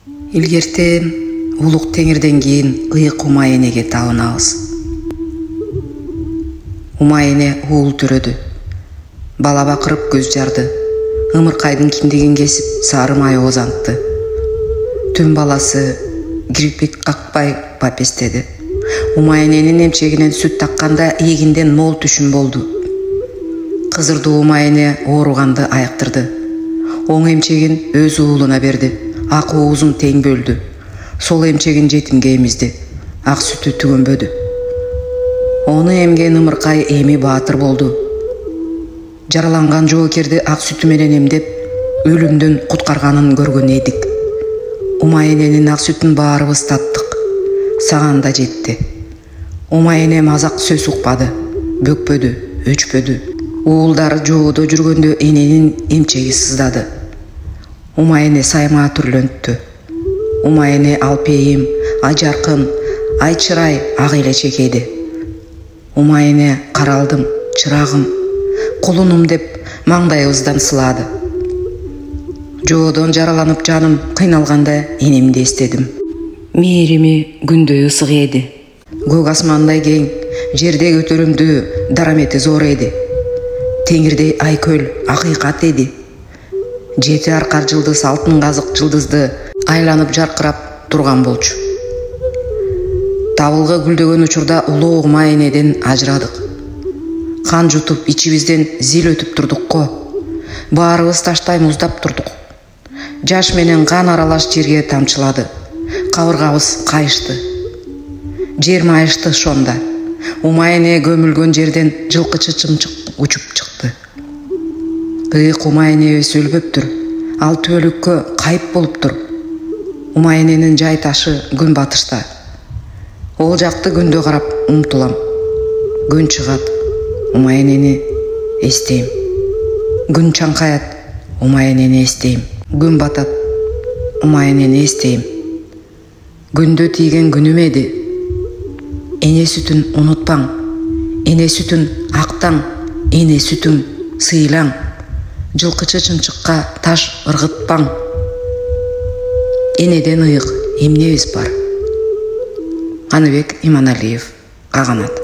Илгертен улук теңирден кийин ыйык Умаенеге табынабыз. Умаене уул төрөдү. Бала бакырып көз жарды. Ымыркайдын киндигин кесип сары май озантты. Түн баласы кирпик какпай папестеди. Умаененин эмчегинен сүт такканда эгинден мол түшүм болду. Кызырдуу Умаене ооруганды айыктырды. Оң эмчегин өз уулуна берди. Ак оозун тең бөлдү. Сол эмчегин жетимге эмизди. Ак сүтү түгөнбөдү. Ону эмген Ымыркай эми баатыр болду. Жараланган жоокерди ак сүтү менен эмдеп, өлүмдөн куткарганын көргөн эдик. Умаененин ак сүтүн баарыбыз таттык. Саган да жетти. Умаене мазак сөз укпады, бөкпөдү, өчпөдү. Уулдары жоодо жүргөндө эненин эмчеги сыздады. Умаене сайма түрлөнттү. Умаене алпейим, ажаркын, айчырай ак эле чекеди. Умаене каралдым, чырагым, кулунум деп маңдайыбыздан сылады. Жоодон жараланып жаным кыйналганда энемди эстедим. Мээрими күндөй ысык эди. Көк асмандай кең, жерде көтөрүмдүү, дарамети зор эди. Теңирдей айкөл, акыйкат эди. Жети аркар жылдыз алтын казык жылдызды айланып жаркырап турган болчу. Табылгы гүлдөгөн учурда улуу Умаенеден ажырадык. Кан жутуп ичибизден зил өтүп турдук го. Баарыбыз таштай муздап турдук. Жаш менен кан аралаш жерге тамчылады. Кабыргабыз кайышты. Жер майышты ошондо. Умаене көмүлгөн жерден жылкычы чымчык учуп чыкты. Ыйык Умаенебиз өлбөптүр. Ал түбөлүккө кайып болуптур. Умаененин жай ташы күн батышта. Ол жакты күндө карап умтулам. Күн чыгат, Умаенени эстейм. Күн чаңкаят, Умаенени эстейм. Күн батат, Умаенени эстейм. Күндө тийген күнүм эди. Эне сүтүн унутпаң. Эне сүтүн актаң. Эне сүтүң сыйлаң. Жылкычы чымчыкка таш ыргытпаң. Энеден ыйык эмнебиз бар? Каныбек Иманалиев, Каганат.